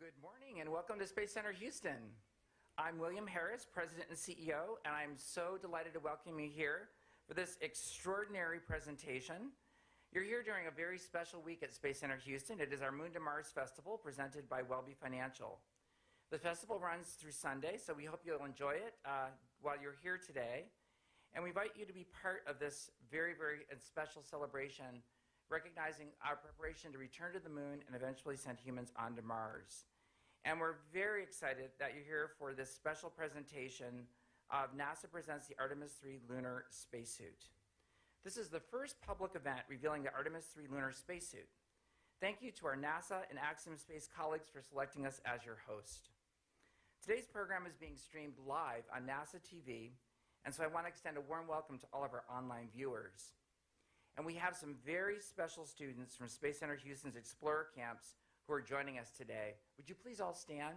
Good morning and welcome to Space Center Houston. I'm William Harris, President and CEO, and I'm so delighted to welcome you here for this extraordinary presentation. You're here during a very special week at Space Center Houston. It is our Moon to Mars Festival presented by Welby Financial. The festival runs through Sunday, so we hope you'll enjoy it while you're here today. And we invite you to be part of this very, very special celebration, recognizing our preparation to return to the moon and eventually send humans onto Mars. And we're very excited that you're here for this special presentation of NASA Presents the Artemis III Lunar Spacesuit. This is the first public event revealing the Artemis III Lunar Spacesuit. Thank you to our NASA and Axiom Space colleagues for selecting us as your host. Today's program is being streamed live on NASA TV, and so I want to extend a warm welcome to all of our online viewers. And we have some very special students from Space Center Houston's Explorer camps who are joining us today. Would you please all stand?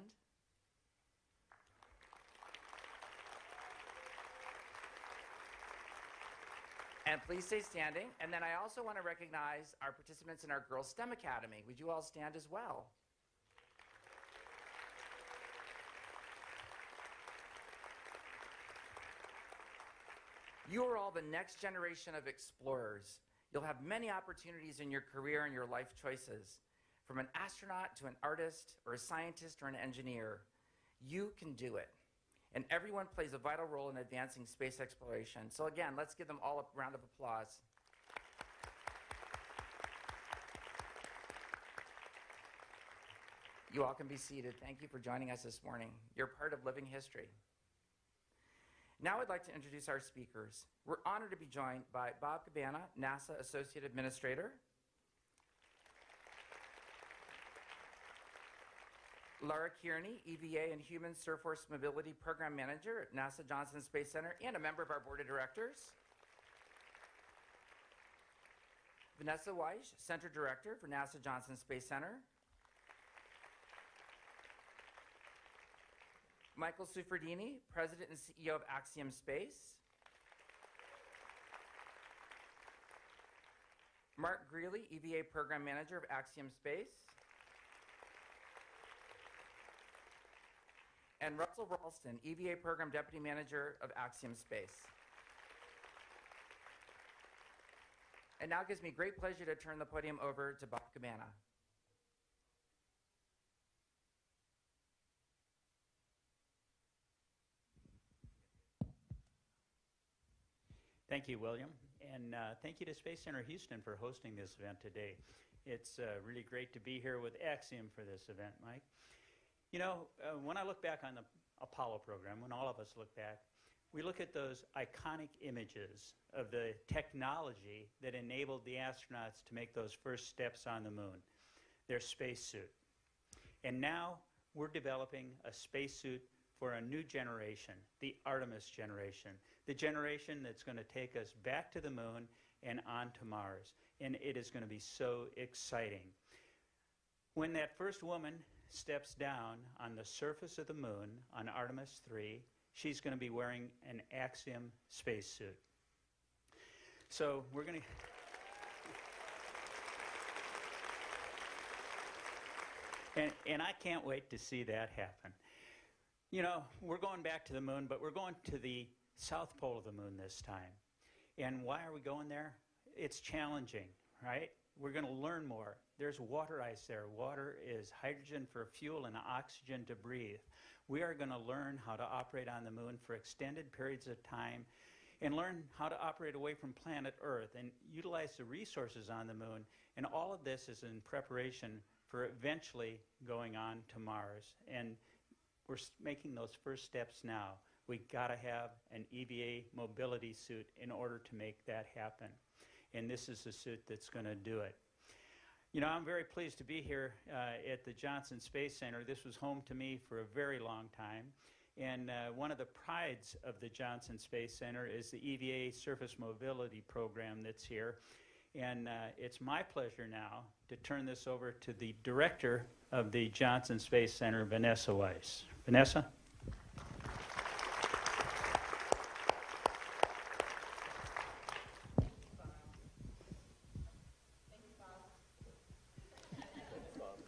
And please stay standing. And then I also want to recognize our participants in our Girls STEM Academy. Would you all stand as well? You are all the next generation of explorers. You'll have many opportunities in your career and your life choices. From an astronaut to an artist or a scientist or an engineer, you can do it. And everyone plays a vital role in advancing space exploration. So again, let's give them all a round of applause. You all can be seated. Thank you for joining us this morning. You're part of living history. Now I'd like to introduce our speakers. We're honored to be joined by Bob Cabana, NASA Associate Administrator, Laura Kearney, EVA and Human Surface Mobility Program Manager at NASA Johnson Space Center and a member of our Board of Directors, Vanessa Weiss, Center Director for NASA Johnson Space Center, Michael Suffredini, President and CEO of Axiom Space, Mark Greeley, EVA Program Manager of Axiom Space, and Russell Ralston, EVA Program Deputy Manager of Axiom Space. And now it gives me great pleasure to turn the podium over to Bob Cabana. Thank you, William, and thank you to Space Center Houston for hosting this event today. It's really great to be here with Axiom for this event, Mike. You know, when I look back on the Apollo program, when all of us look back, we look at those iconic images of the technology that enabled the astronauts to make those first steps on the moon, their spacesuit. And now we're developing a spacesuit for a new generation, the Artemis generation, the generation that's going to take us back to the moon and on to Mars. And it is going to be so exciting. When that first woman steps down on the surface of the moon on Artemis III, she's going to be wearing an Axiom spacesuit. So we're going to... And I can't wait to see that happen. You know, we're going back to the moon, but we're going to the south pole of the moon this time. And why are we going there? It's challenging, right? We're going to learn more. There's water ice there. Water is hydrogen for fuel and oxygen to breathe. We are going to learn how to operate on the moon for extended periods of time and learn how to operate away from planet Earth and utilize the resources on the moon. And all of this is in preparation for eventually going on to Mars. And we're making those first steps now. We got to have an EVA mobility suit in order to make that happen. And this is the suit that's going to do it. You know, I'm very pleased to be here at the Johnson Space Center. This was home to me for a very long time. And one of the prides of the Johnson Space Center is the EVA Surface Mobility Program that's here. And it's my pleasure now to turn this over to the director of the Johnson Space Center, Vanessa Weiss. Vanessa?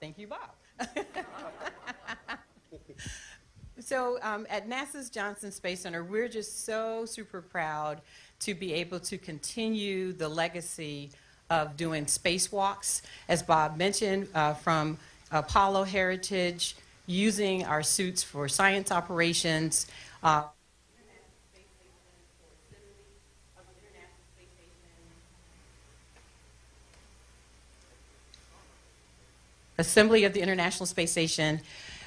Thank you, Bob. So at NASA's Johnson Space Center, we're just so super proud to be able to continue the legacy of doing spacewalks, as Bob mentioned, from Apollo heritage, using our suits for science operations, assembly of the International Space Station,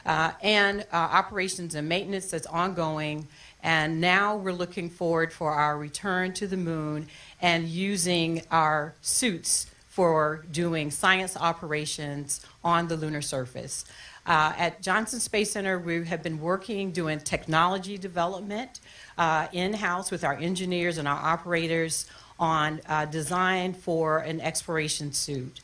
and operations and maintenance that's ongoing. And now we're looking forward for our return to the moon and using our suits for doing science operations on the lunar surface. At Johnson Space Center, we have been working doing technology development in-house with our engineers and our operators on design for an exploration suit.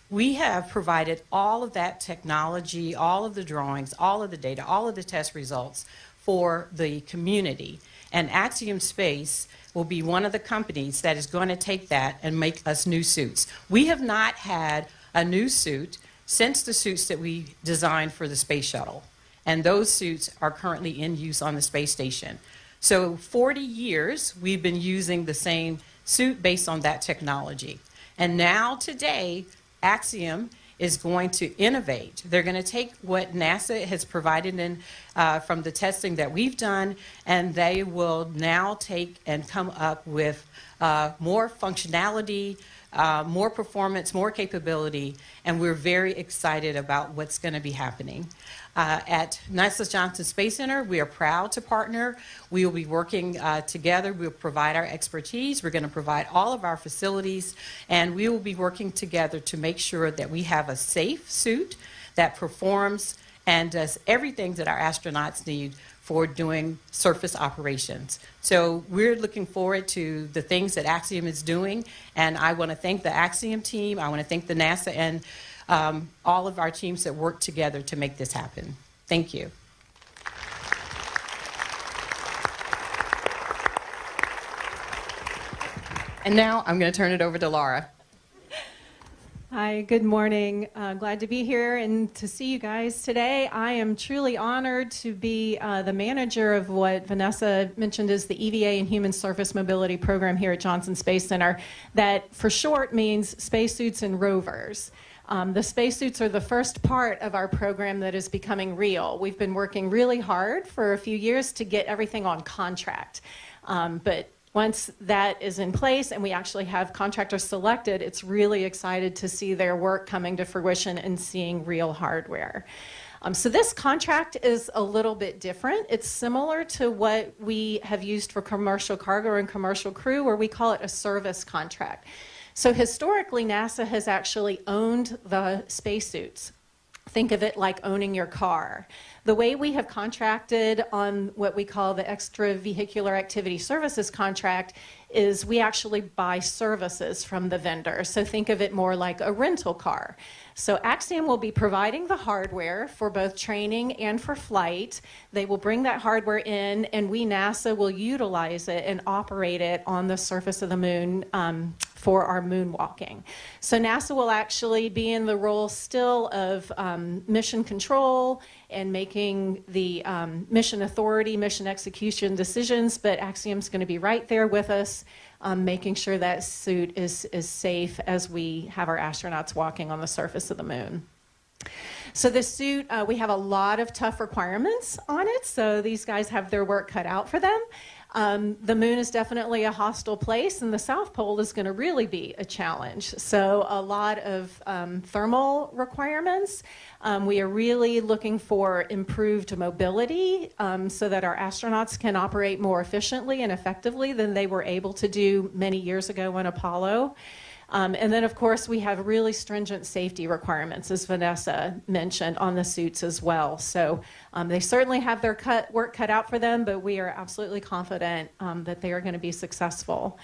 We have provided all of that technology, all of the drawings, all of the data, all of the test results for the community. And Axiom Space will be one of the companies that is going to take that and make us new suits. We have not had a new suit since the suits that we designed for the space shuttle. And those suits are currently in use on the space station. So 40 years, we've been using the same suit based on that technology. And now today, Axiom is going to innovate. They're going to take what NASA has provided in, from the testing that we've done, and they will now take and come up with more functionality, more performance, more capability, and we're very excited about what's going to be happening. At NASA's Johnson Space Center, we are proud to partner. We will be working together. We'll provide our expertise. We're going to provide all of our facilities, and we will be working together to make sure that we have a safe suit that performs and does everything that our astronauts need for doing surface operations. So we're looking forward to the things that Axiom is doing, and I want to thank the Axiom team. I want to thank the NASA and all of our teams that work together to make this happen. Thank you. And now I'm going to turn it over to Laura. Hi, good morning. Glad to be here and to see you guys today. I am truly honored to be the manager of what Vanessa mentioned as the EVA and Human Surface Mobility Program here at Johnson Space Center. That for short means spacesuits and rovers. The spacesuits are the first part of our program that is becoming real. We've been working really hard for a few years to get everything on contract. But once that is in place and we actually have contractors selected, it's really excited to see their work coming to fruition and seeing real hardware. So this contract is a little bit different. It's similar to what we have used for commercial cargo and commercial crew, where we call it a service contract. So historically, NASA has actually owned the spacesuits. Think of it like owning your car. The way we have contracted on what we call the extravehicular activity services contract is we actually buy services from the vendor. So think of it more like a rental car. So Axiom will be providing the hardware for both training and for flight. They will bring that hardware in, and we, NASA, will utilize it and operate it on the surface of the moon for our moonwalking. So NASA will actually be in the role still of mission control and making the mission authority, mission execution decisions, but Axiom's going to be right there with us, making sure that suit is safe as we have our astronauts walking on the surface of the moon. So this suit, we have a lot of tough requirements on it, so these guys have their work cut out for them. The moon is definitely a hostile place, and the South Pole is going to really be a challenge. So a lot of thermal requirements. We are really looking for improved mobility so that our astronauts can operate more efficiently and effectively than they were able to do many years ago on Apollo. And then, of course, we have really stringent safety requirements, as Vanessa mentioned, on the suits as well. So they certainly have their work cut out for them, but we are absolutely confident that they are going to be successful.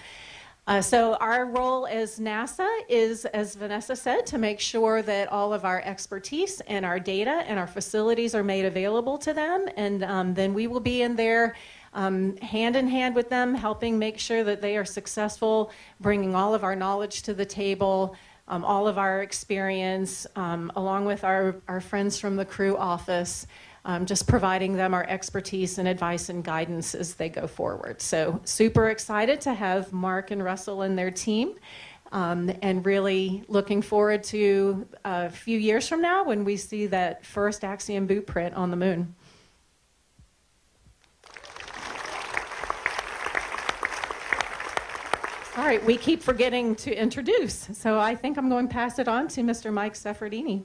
So our role as NASA is, as Vanessa said, to make sure that all of our expertise and our data and our facilities are made available to them. And then we will be in there hand in hand with them, helping make sure that they are successful, bringing all of our knowledge to the table, all of our experience, along with our friends from the crew office, just providing them our expertise and advice and guidance as they go forward. So super excited to have Mark and Russell and their team, and really looking forward to a few years from now when we see that first Axiom boot print on the moon. All right, we keep forgetting to introduce, so I think I'm going to pass it on to Mr. Mike Sefferdini.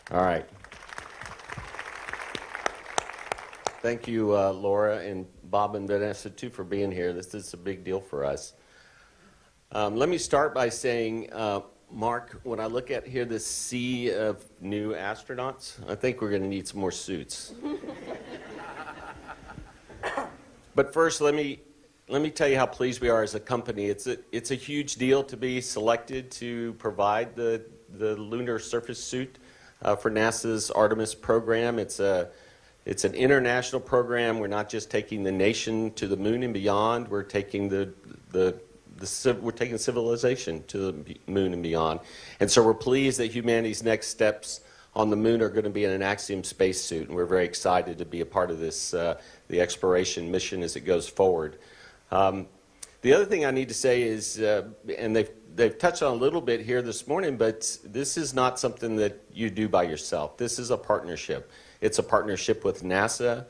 All right. Thank you, Laura and Bob and Vanessa, too, for being here. This is a big deal for us. Let me start by saying, Mark, when I look at here this sea of new astronauts, I think we're going to need some more suits. But first, let me tell you how pleased we are as a company. It's a huge deal to be selected to provide the lunar surface suit for NASA's Artemis program. It's an international program. We're not just taking the nation to the moon and beyond. We're taking we're taking civilization to the moon and beyond. And so we're pleased that humanity's next steps on the moon are going to be in an Axiom spacesuit, and we're very excited to be a part of this the exploration mission as it goes forward. The other thing I need to say is, and they've touched on a little bit here this morning, but this is not something that you do by yourself. This is a partnership. It's a partnership with NASA.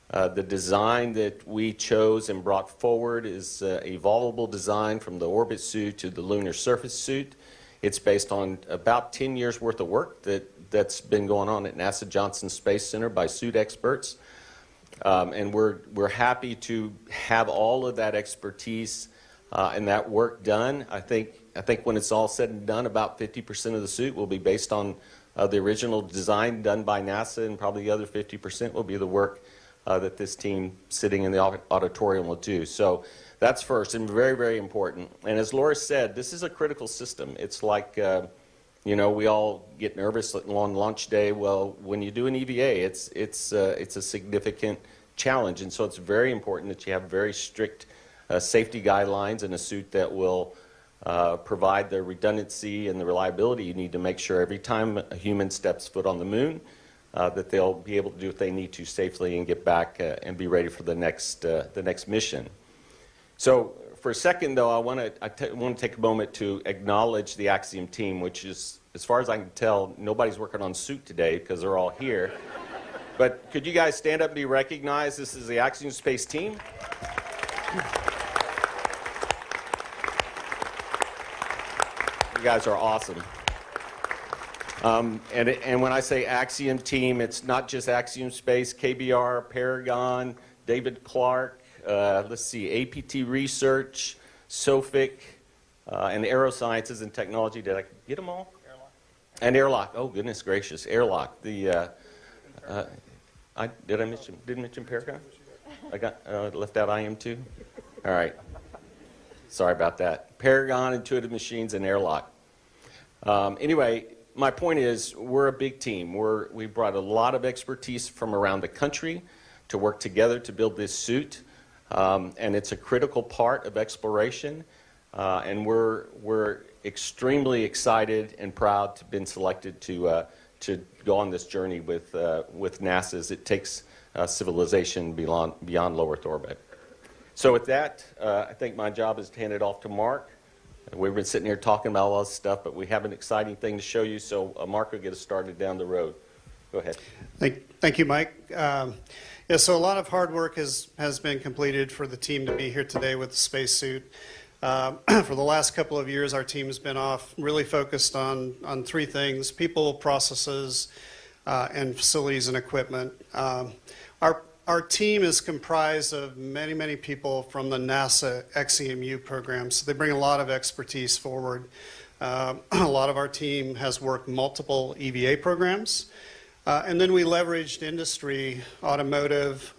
The design that we chose and brought forward is a evolvable design from the orbit suit to the lunar surface suit. It's based on about 10 years worth of work that's been going on at NASA Johnson Space Center by suit experts. And we're happy to have all of that expertise and that work done. I think when it's all said and done, about 50% of the suit will be based on the original design done by NASA, and probably the other 50% will be the work that this team sitting in the auditorium will do. So that's first and very, very important. And as Laura said, this is a critical system. It's like, we all get nervous on launch day. Well, when you do an EVA, it's a significant challenge. And so it's very important that you have very strict safety guidelines and a suit that will provide the redundancy and the reliability you need to make sure every time a human steps foot on the moon, that they'll be able to do what they need to safely and get back and be ready for the next mission. So for a second, though, I want to take a moment to acknowledge the Axiom team, which is, as far as I can tell, nobody's working on suit today because they're all here. But could you guys stand up and be recognized? This is the Axiom Space team. You guys are awesome. And when I say Axiom team, it's not just Axiom Space, KBR, Paragon, David Clark, let's see, APT Research, SOFIC, and Aerosciences and Technology. Did I get them all? Airlock. And Airlock. Oh, goodness gracious. Airlock. Didn't mention Paragon? I got left out IM too? All right. Sorry about that. Paragon, Intuitive Machines, and Airlock. Anyway, my point is we're a big team. We brought a lot of expertise from around the country to work together to build this suit. And it's a critical part of exploration. And we're extremely excited and proud to have been selected to go on this journey with NASA as it takes civilization beyond low Earth orbit. So with that, I think my job is to hand it off to Mark. We've been sitting here talking about all this stuff, but we have an exciting thing to show you, so Mark will get us started down the road. Go ahead. Thank you, Mike. Yeah, so a lot of hard work has been completed for the team to be here today with the spacesuit. For the last couple of years, our team has been off really focused on three things: people, processes, and facilities and equipment. Our team is comprised of many, many people from the NASA XEMU program, so they bring a lot of expertise forward. A lot of our team has worked multiple EVA programs. And then we leveraged industry, automotive,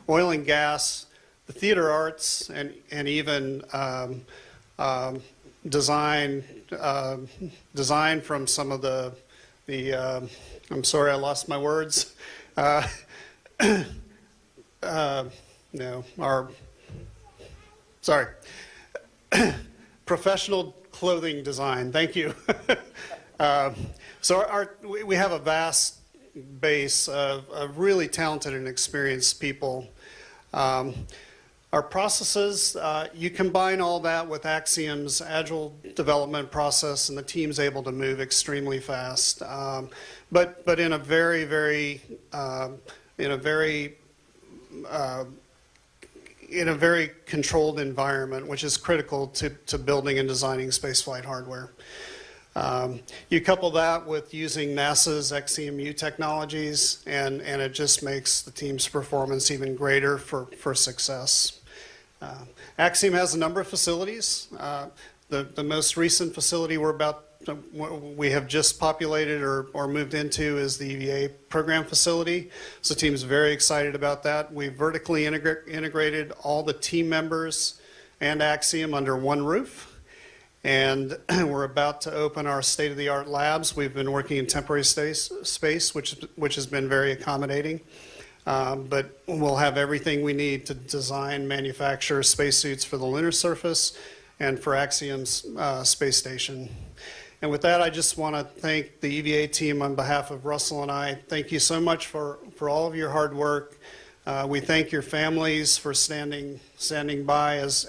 oil and gas, the theater arts, and even design from some of the I'm sorry, I lost my words. Professional clothing design. Thank you. So we have a vast base of really talented and experienced people. Our processes, you combine all that with Axiom's agile development process, and the team's able to move extremely fast. But in a very controlled environment, which is critical to building and designing spaceflight hardware. You couple that with using NASA's XEMU technologies, and it just makes the team's performance even greater for success. Axiom has a number of facilities. The most recent facility we have just populated or moved into is the EVA program facility. So the team's very excited about that. We vertically integrated all the team members and Axiom under one roof. And we're about to open our state-of-the-art labs. We've been working in temporary space, which has been very accommodating. But we'll have everything we need to design, manufacture spacesuits for the lunar surface and for Axiom's space station. And with that, I just want to thank the EVA team on behalf of Russell and I. Thank you so much for all of your hard work. We thank your families for standing by as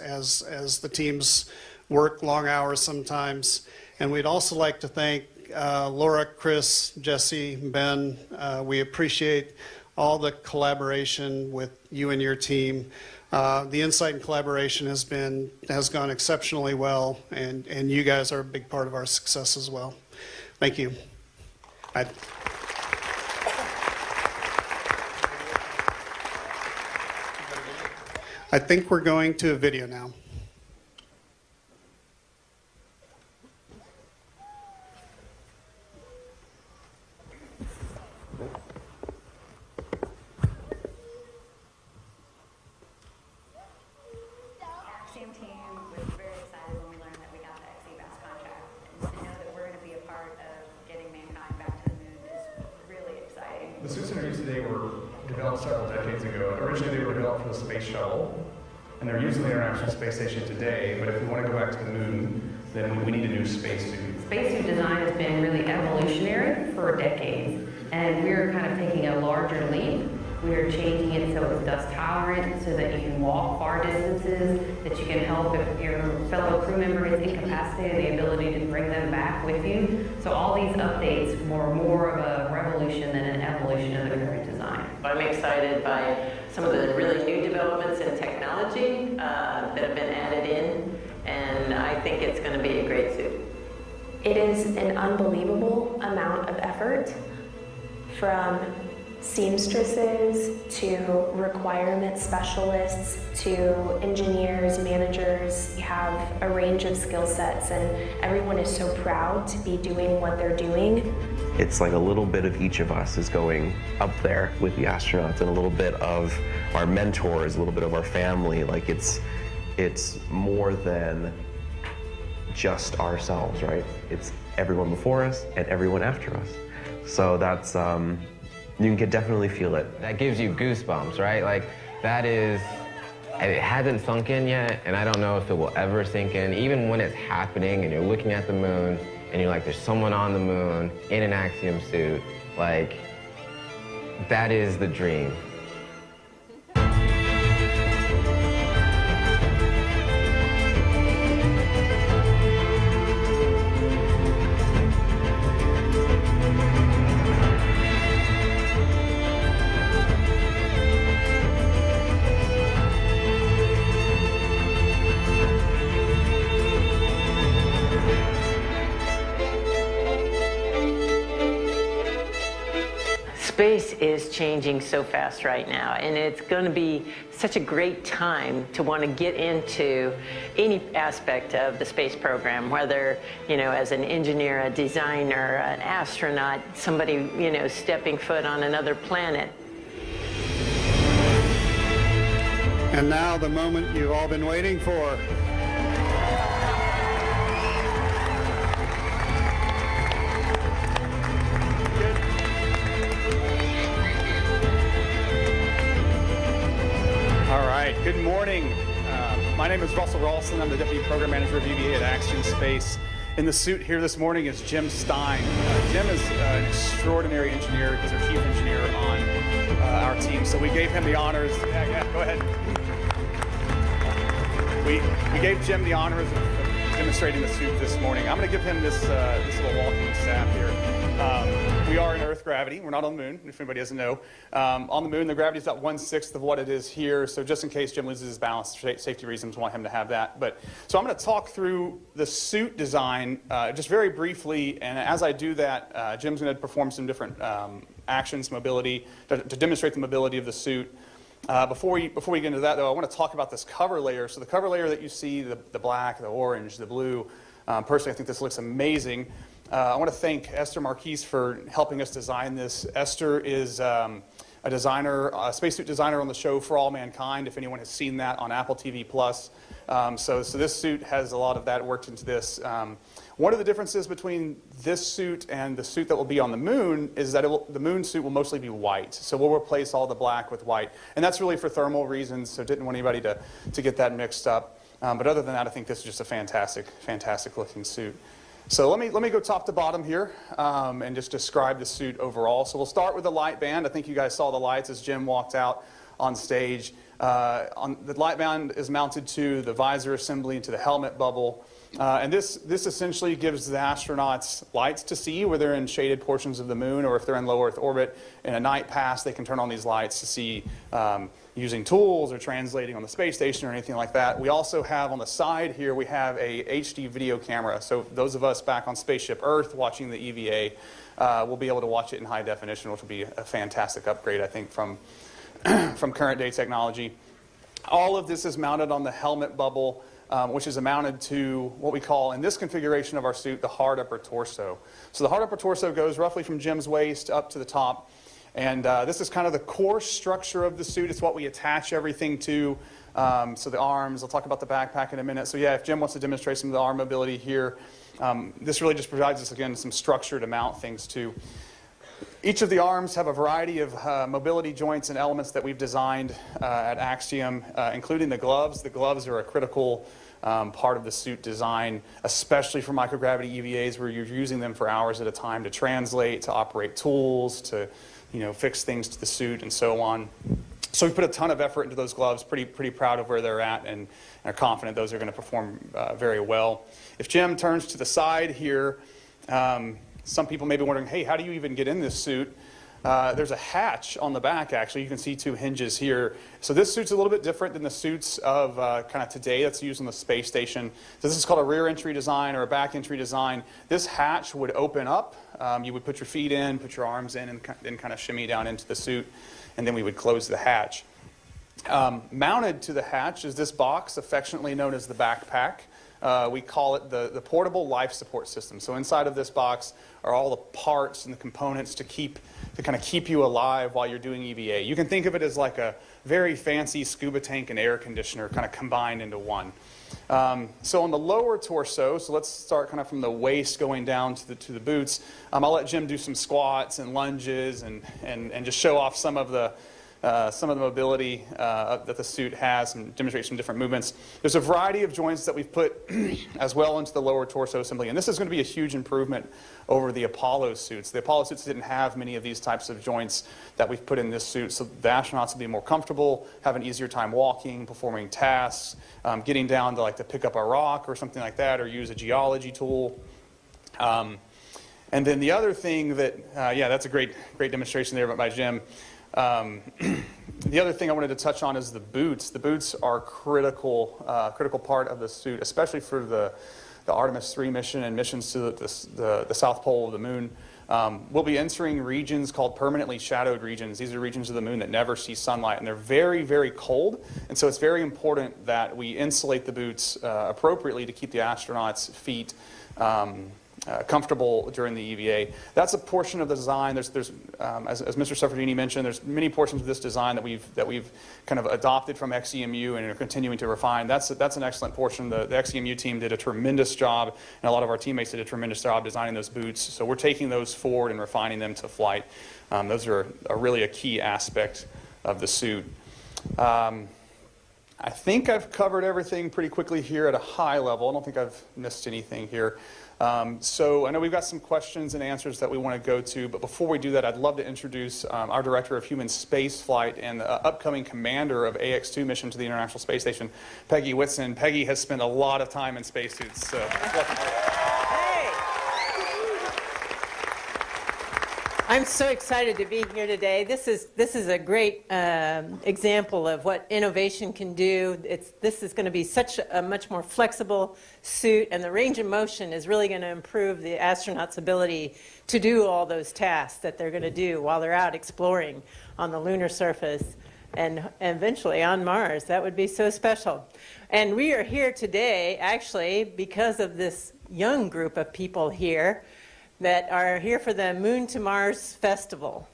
the teams work long hours sometimes. And we'd also like to thank Laura, Chris, Jesse, Ben. We appreciate all the collaboration with you and your team. The insight and collaboration has gone exceptionally well, and you guys are a big part of our success as well. Thank you. I think we're going to a video now. The suits introduced today were developed several decades ago. Originally, they were developed for the space shuttle, and they're used in the International Space Station today. But if we want to go back to the moon, then we need a new spacesuit. Spacesuit design has been really evolutionary for decades, and we're kind of taking a larger leap. We're changing it so it's dust tolerant, so that you can walk far distances, that you can help if your fellow crew member is incapacitated, the ability to bring them back with you. So all these updates were more of a revolution than an evolution of the current design. I'm excited by some of the really new developments in technology that have been added in, and I think it's going to be a great suit. It is an unbelievable amount of effort, from seamstresses to requirement specialists to engineers, managers. You have a range of skill sets, and everyone is so proud to be doing what they're doing. It's like a little bit of each of us is going up there with the astronauts, and a little bit of our mentors, a little bit of our family. Like it's more than just ourselves, right? It's everyone before us and everyone after us. So that's you can definitely feel it. That gives you goosebumps, right? Like, that is, it hasn't sunk in yet, and I don't know if it will ever sink in. Even when it's happening and you're looking at the moon, and you're like, there's someone on the moon in an Axiom suit, like, that is the dream. Space is changing so fast right now, and it's going to be such a great time to want to get into any aspect of the space program, whether, you know, as an engineer, a designer, an astronaut, somebody, you know, stepping foot on another planet. And now the moment you've all been waiting for. Good morning. My name is Russell Ralston. I'm the Deputy Program Manager of EVA at Axiom Space. in the suit here this morning is Jim Stein. Jim is an extraordinary engineer. He's our chief engineer on our team. So we gave him the honors. Yeah, go ahead. We gave Jim the honors of demonstrating the suit this morning. I'm going to give him this little walking staff here. We are in Earth gravity. We're not on the moon, if anybody doesn't know. On the moon, the gravity is about 1/6 of what it is here. So just in case Jim loses his balance, for safety reasons, we want him to have that. So I'm going to talk through the suit design just very briefly. And as I do that, Jim's going to perform some different actions, mobility, to demonstrate the mobility of the suit. Before we get into that, though, I want to talk about this cover layer. So the cover layer that you see, the black, the orange, the blue, personally, I think this looks amazing. I want to thank Esther Marquise for helping us design this. Esther is a designer, a spacesuit designer on the show For All Mankind, if anyone has seen that on Apple TV+. So this suit has a lot of that worked into this. One of the differences between this suit and the suit that will be on the moon is that the moon suit will mostly be white. So we'll replace all the black with white. And that's really for thermal reasons, so didn't want anybody to get that mixed up. But other than that, I think this is just a fantastic, fantastic looking suit. So let me go top to bottom here and just describe the suit overall. So we'll start with the light band. I think you guys saw the lights as Jim walked out on stage. The light band is mounted to the visor assembly and to the helmet bubble. And this essentially gives the astronauts lights to see where they're in shaded portions of the moon, or if they're in low Earth orbit. In a night pass, they can turn on these lights to see using tools or translating on the space station or anything like that. We also have on the side here, we have a HD video camera. So those of us back on Spaceship Earth watching the EVA will be able to watch it in high definition, which will be a fantastic upgrade, I think, from current day technology. All of this is mounted on the helmet bubble, which is mounted to what we call, in this configuration of our suit, the hard upper torso. So the hard upper torso goes roughly from Jim's waist up to the top. And this is kind of the core structure of the suit. It's what we attach everything to. So the arms, I'll talk about the backpack in a minute. So yeah, if Jim wants to demonstrate some of the arm mobility here, this really just provides us, again, some structure to mount things to. Each of the arms have a variety of mobility joints and elements that we've designed at Axiom, including the gloves. The gloves are a critical part of the suit design, especially for microgravity EVAs, where you're using them for hours at a time to translate, to operate tools, to fix things to the suit, and so on. So we put a ton of effort into those gloves, pretty proud of where they're at, and are confident those are going to perform very well. If Jim turns to the side here, some people may be wondering, hey, how do you even get in this suit? There's a hatch on the back, actually. You can see two hinges here. So this suit's a little bit different than the suits of kind of today that's used on the space station. So this is called a rear entry design or a back entry design. This hatch would open up. You would put your feet in, put your arms in, and then kind of shimmy down into the suit, and then we would close the hatch. Mounted to the hatch is this box, affectionately known as the backpack. We call it the portable life support system. So inside of this box are all the parts and the components to kind of keep you alive while you're doing EVA. You can think of it as like a very fancy scuba tank and air conditioner kind of combined into one. So on the lower torso, so let's start kind of from the waist going down to the boots. I'll let Jim do some squats and lunges and just show off some of the mobility that the suit has and demonstrate some different movements. There's a variety of joints that we've put as well into the lower torso assembly, and this is going to be a huge improvement over the Apollo suits. The Apollo suits didn't have many of these types of joints that we've put in this suit, so the astronauts will be more comfortable, have an easier time walking, performing tasks, getting down to pick up a rock or something like that, or use a geology tool. And then the other thing that, yeah, that's a great demonstration there by Jim. The other thing I wanted to touch on is the boots. The boots are critical part of the suit, especially for the Artemis III mission and missions to the South Pole of the moon. We'll be entering regions called permanently shadowed regions. These are regions of the moon that never see sunlight, and they're very, very cold. And so it's very important that we insulate the boots appropriately to keep the astronauts' feet comfortable during the EVA. That's a portion of the design. There's as Mr. Suffredini mentioned, there's many portions of this design that we've kind of adopted from XEMU and are continuing to refine. That's an excellent portion. The XEMU team did a tremendous job, and a lot of our teammates did a tremendous job designing those boots. So we're taking those forward and refining them to flight. Those are really a key aspect of the suit. I think I've covered everything pretty quickly here at a high level. I don't think I've missed anything here. So I know we've got some questions and answers that we want to go to, but before we do that, I'd love to introduce our Director of Human Space Flight and the upcoming commander of AX-2 mission to the International Space Station, Peggy Whitson. Peggy has spent a lot of time in spacesuits, so welcome. I'm so excited to be here today. This is a great example of what innovation can do. This is going to be such a much more flexible suit, and the range of motion is really going to improve the astronauts' ability to do all those tasks that they're going to do while they're out exploring on the lunar surface and eventually on Mars. That would be so special. And we are here today actually because of this young group of people here that are here for the Moon to Mars Festival.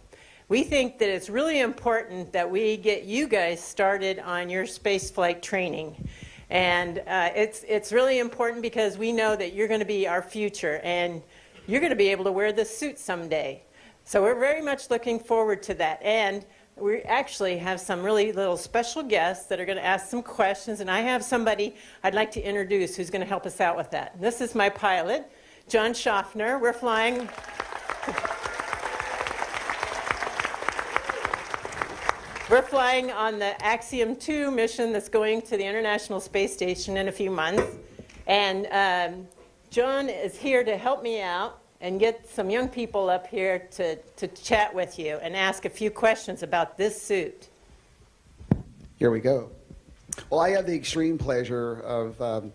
We think that it's really important that we get you guys started on your spaceflight training. And it's really important because we know that you're going to be our future and you're going to be able to wear this suit someday. So we're very much looking forward to that. And we actually have some really little special guests that are going to ask some questions. And I have somebody I'd like to introduce who's going to help us out with that. This is my pilot, John Schaffner. We're flying. We're flying on the Axiom 2 mission that's going to the International Space Station in a few months. And John is here to help me out and get some young people up here to chat with you and ask a few questions about this suit. Here we go. Well, I have the extreme pleasure of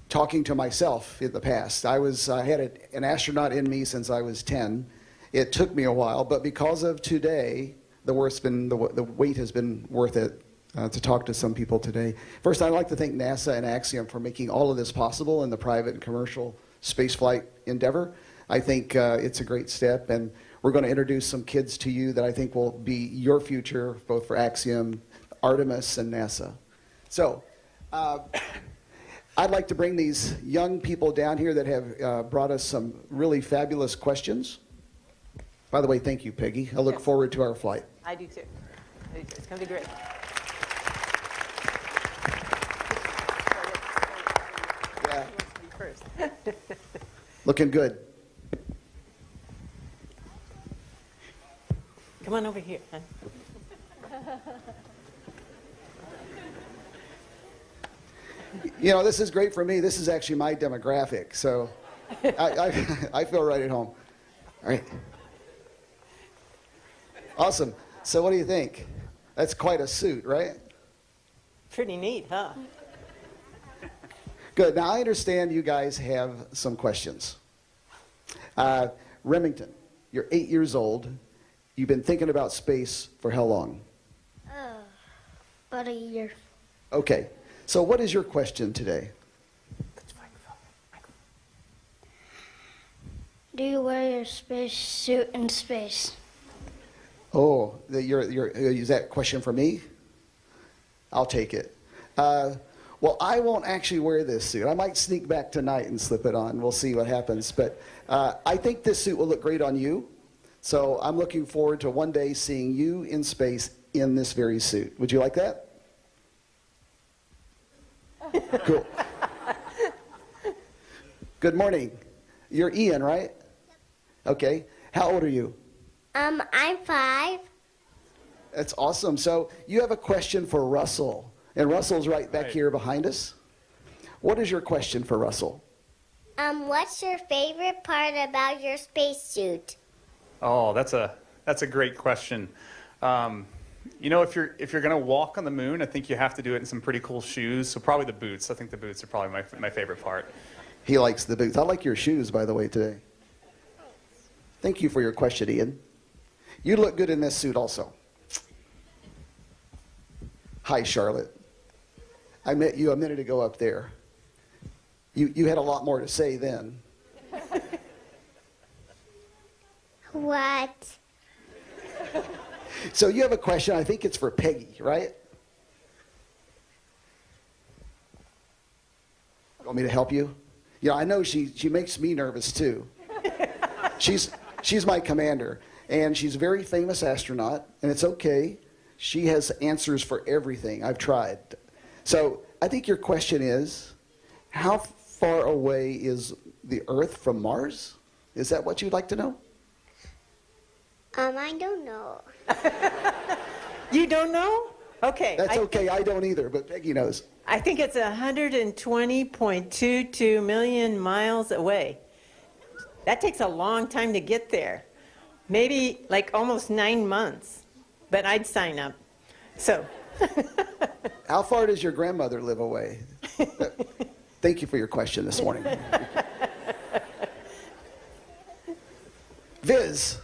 talking to myself in the past. I had an astronaut in me since I was 10. It took me a while, but because of today, the wait has been worth it to talk to some people today. First, I'd like to thank NASA and Axiom for making all of this possible in the private and commercial spaceflight endeavor. I think it's a great step, and we're going to introduce some kids to you that I think will be your future, both for Axiom, Artemis, and NASA. So, I'd like to bring these young people down here that have brought us some really fabulous questions. By the way, thank you, Peggy. I look forward to our flight. I do too. It's going to be great. Yeah. Looking good. Come on over here, huh? You know, this is great for me. This is actually my demographic, so I feel right at home. All right. Awesome. So what do you think? That's quite a suit, right? Pretty neat, huh? Good. Now, I understand you guys have some questions. Remington, you're 8 years old. You've been thinking about space for how long? About a year. Okay. So what is your question today? Do you wear your space suit in space? Oh, is that a question for me? I'll take it. Well, I won't actually wear this suit. I might sneak back tonight and slip it on. We'll see what happens. But I think this suit will look great on you. So I'm looking forward to one day seeing you in space in this very suit. Would you like that? Cool. Good morning. You're Ian, right? Okay. How old are you? I'm 5. That's awesome. So you have a question for Russell. And Russell's right back here behind us. What is your question for Russell? What's your favorite part about your spacesuit? Oh, that's a great question. You know, if you're going to walk on the moon, I think you have to do it in some pretty cool shoes. So probably the boots. I think the boots are probably my favorite part. He likes the boots. I like your shoes, by the way, today. Thank you for your question, Ian. You look good in this suit also. Hi, Charlotte. I met you a minute ago up there. You had a lot more to say then. What? So you have a question. I think it's for Peggy, right? You want me to help you? Yeah, I know she makes me nervous too. She's my commander, and she's a very famous astronaut, and it's okay. She has answers for everything. I've tried. So I think your question is, how far away is the Earth from Mars? Is that what you'd like to know? I don't know. You don't know? Okay. That's okay. I don't either, but Peggy knows. I think it's 120.22 million miles away. That takes a long time to get there. Maybe like almost 9 months, but I'd sign up. So. How far does your grandmother live away? Thank you for your question this morning. Viz,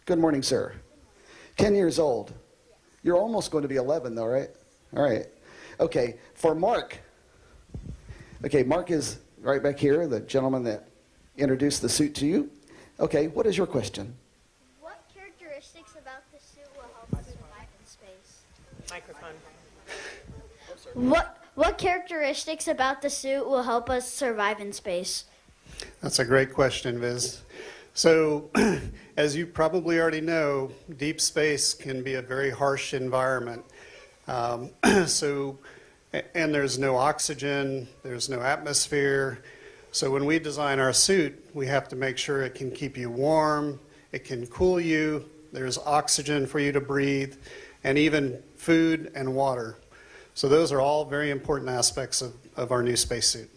good morning, sir. 10 years old. You're almost going to be 11, though, right? All right. Okay, for Mark. Okay, Mark is right back here, the gentleman that introduced the suit to you. Okay, what is your question? What characteristics about the suit will help us survive in space? Microphone. What characteristics about the suit will help us survive in space? That's a great question, Viz. So, as you probably already know, deep space can be a very harsh environment. And there's no oxygen, there's no atmosphere. So when we design our suit, we have to make sure it can keep you warm, it can cool you, there's oxygen for you to breathe, and even food and water. So those are all very important aspects of our new spacesuit.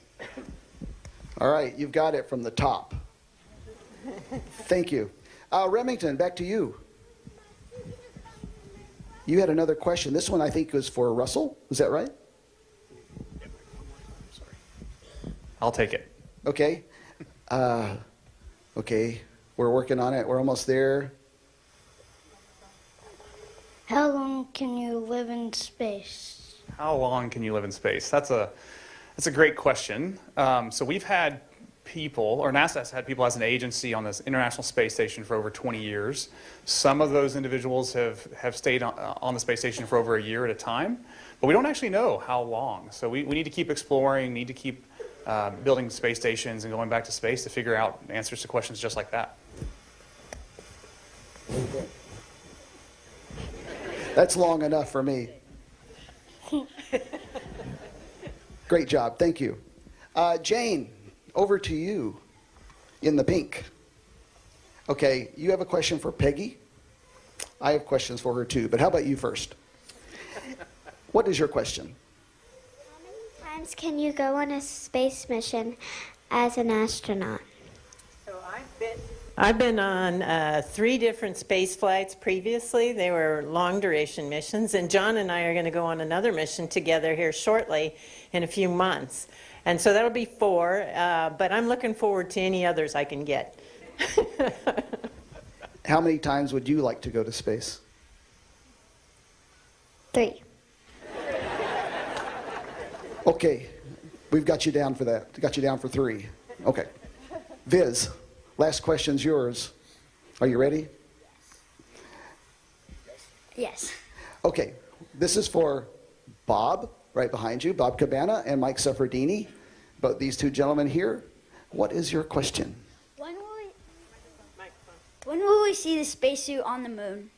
All right, you've got it from the top. Thank you. Remington, back to you. You had another question. This one I think was for Russell. Is that right? I'll take it. Okay. Okay, we're working on it. We're almost there. How long can you live in space? How long can you live in space? That's a great question. So we've had people, or NASA has had people as an agency on this International Space Station for over 20 years. Some of those individuals have stayed on the space station for over a year at a time, but we don't actually know how long. So we need to keep exploring, need to keep building space stations and going back to space to figure out answers to questions just like that. That's long enough for me. Great job. Thank you. Jane, over to you in the pink. Okay, you have a question for Peggy. I have questions for her too, but how about you first? What is your question? How many times can you go on a space mission as an astronaut? So I've been on 3 different space flights previously. They were long duration missions, and John and I are going to go on another mission together here shortly in a few months. And so that'll be 4, but I'm looking forward to any others I can get. How many times would you like to go to space? 3. Okay, we've got you down for that. Got you down for 3. Okay. Viz, last question's yours. Are you ready? Yes. Okay, this is for Bob, right behind you, Bob Cabana and Mike Suffredini, but these 2 gentlemen here. What is your question? When will we see the spacesuit on the moon?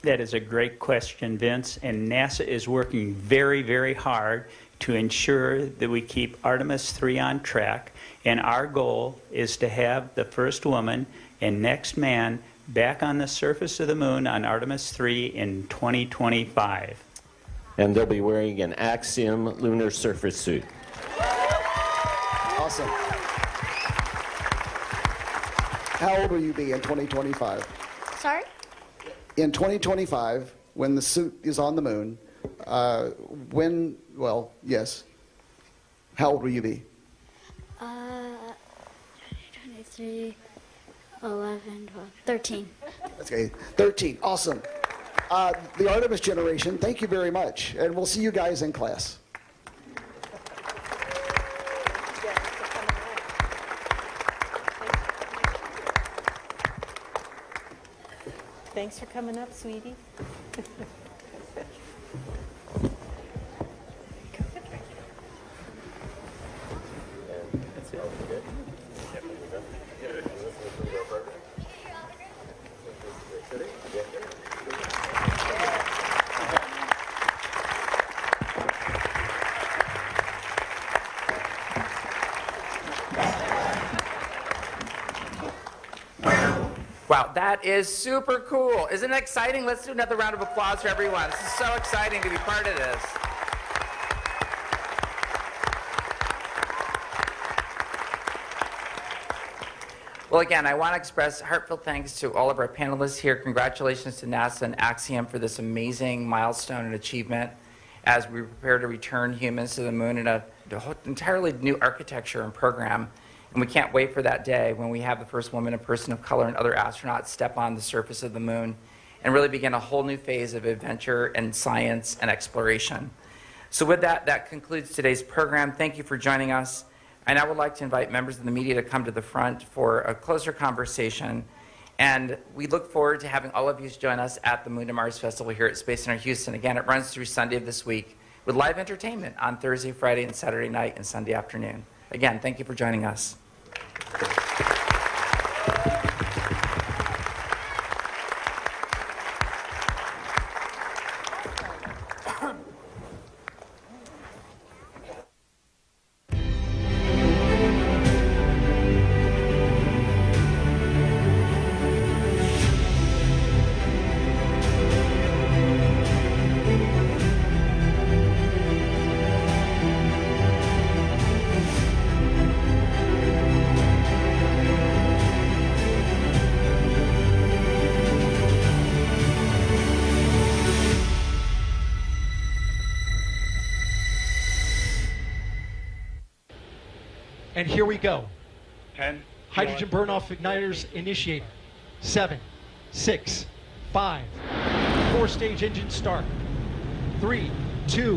That is a great question, Vince, and NASA is working very, very hard to ensure that we keep Artemis III on track, and our goal is to have the first woman and next man back on the surface of the moon on Artemis III in 2025. And they'll be wearing an Axiom lunar surface suit. Awesome. How old will you be in 2025? Sorry? In 2025, when the suit is on the moon, yes. How old will you be? 23, 11, 12, 13. Okay, 13. Awesome. The Artemis generation, thank you very much. And we'll see you guys in class. Thanks for coming up, sweetie. Wow, that is super cool. Isn't it exciting? Let's do another round of applause for everyone. This is so exciting to be part of this. Well, again, I want to express heartfelt thanks to all of our panelists here. Congratulations to NASA and Axiom for this amazing milestone and achievement as we prepare to return humans to the moon in an entirely new architecture and program. And we can't wait for that day when we have the first woman and person of color and other astronauts step on the surface of the moon and really begin a whole new phase of adventure and science and exploration. So with that, that concludes today's program. Thank you for joining us. And I would like to invite members of the media to come to the front for a closer conversation. And we look forward to having all of you join us at the Moon to Mars Festival here at Space Center Houston. Again, it runs through Sunday of this week with live entertainment on Thursday, Friday, and Saturday night and Sunday afternoon. Again, thank you for joining us. And here we go. 10. Hydrogen burn-off igniters initiated. 7, 6, 5. 4-stage engine start. 3, 2,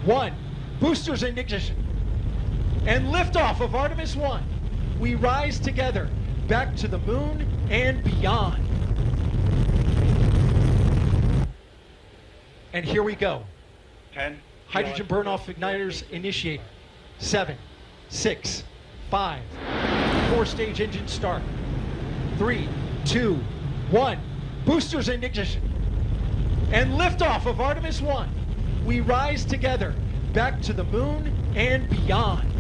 1. Boosters in ignition. And liftoff of Artemis 1. We rise together back to the moon and beyond. And here we go. 10. Hydrogen burn-off igniters initiated. 7, 6, 5. 4-stage engine start. 3, 2, 1. Boosters in ignition. And liftoff of Artemis 1. We rise together back to the moon and beyond.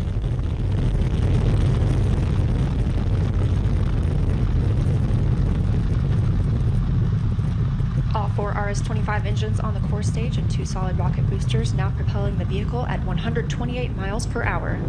All 4 RS-25 engines on the core stage and 2 solid rocket boosters now propelling the vehicle at 128 miles per hour.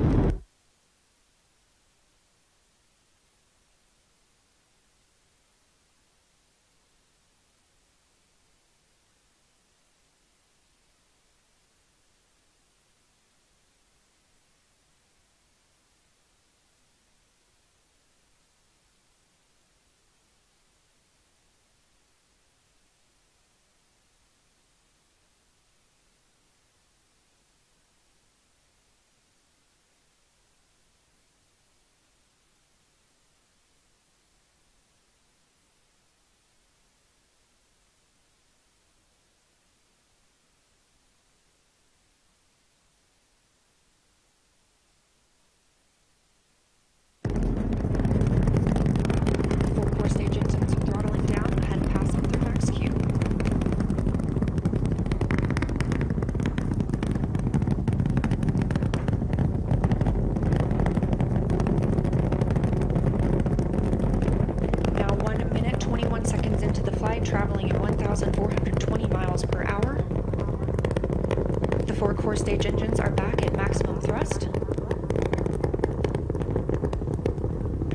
Traveling at 1,420 miles per hour. The 4 core stage engines are back at maximum thrust.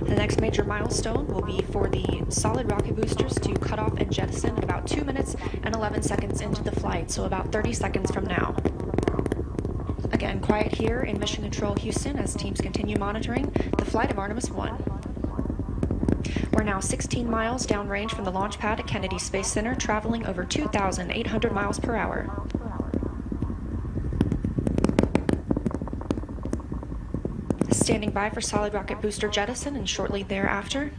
The next major milestone will be for the solid rocket boosters to cut off and jettison at about 2 minutes and 11 seconds into the flight, so about 30 seconds from now. Again, quiet here in Mission Control Houston as teams continue monitoring the flight of Artemis 1. We're now 16 miles downrange from the launch pad at Kennedy Space Center, traveling over 2,800 miles per hour. Standing by for solid rocket booster jettison and shortly thereafter.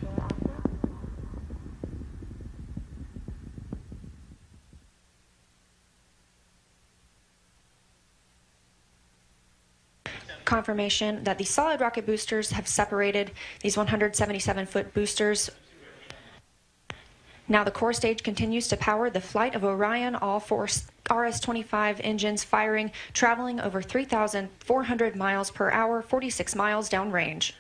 Confirmation that the solid rocket boosters have separated these 177-foot boosters. Now the core stage continues to power the flight of Orion, all 4 RS-25 engines firing, traveling over 3,400 miles per hour, 46 miles downrange.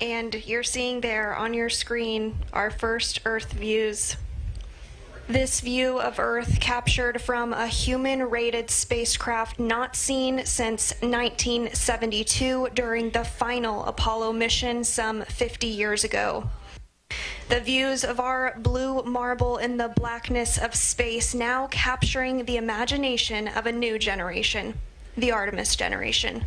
And you're seeing there on your screen our first Earth views. This view of Earth captured from a human-rated spacecraft not seen since 1972 during the final Apollo mission some 50 years ago. The views of our blue marble in the blackness of space now capturing the imagination of a new generation, the Artemis generation.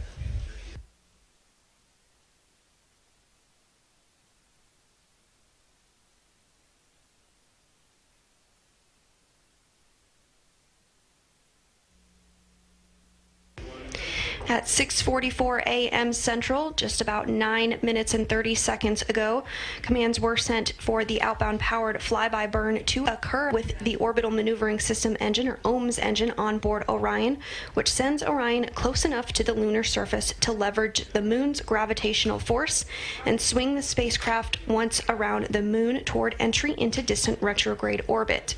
At 6:44 a.m. Central, just about 9 minutes and 30 seconds ago, commands were sent for the outbound powered flyby burn to occur with the Orbital Maneuvering System engine, or OMS engine, on board Orion, which sends Orion close enough to the lunar surface to leverage the moon's gravitational force and swing the spacecraft once around the moon toward entry into distant retrograde orbit.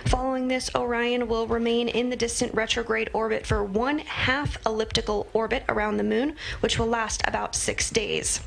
Following this, Orion will remain in the distant retrograde orbit for 1/2 elliptical orbit around the moon, which will last about 6 days.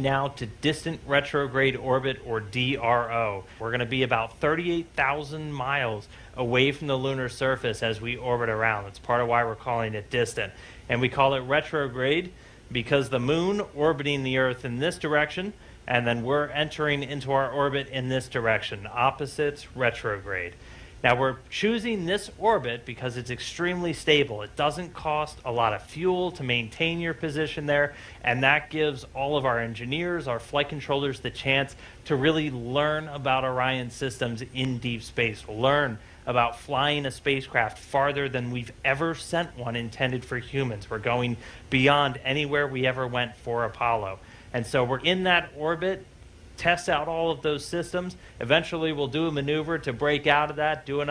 Now to distant retrograde orbit, or DRO. We're going to be about 38,000 miles away from the lunar surface as we orbit around. That's part of why we're calling it distant. And we call it retrograde because the moon orbiting the Earth in this direction, and then we're entering into our orbit in this direction. Opposites, retrograde. Now we're choosing this orbit because it's extremely stable. It doesn't cost a lot of fuel to maintain your position there, and that gives all of our engineers, our flight controllers, the chance to really learn about Orion systems in deep space. We'll learn about flying a spacecraft farther than we've ever sent one intended for humans. We're going beyond anywhere we ever went for Apollo. And so we're in that orbit, test out all of those systems. Eventually we'll do a maneuver to break out of that, do another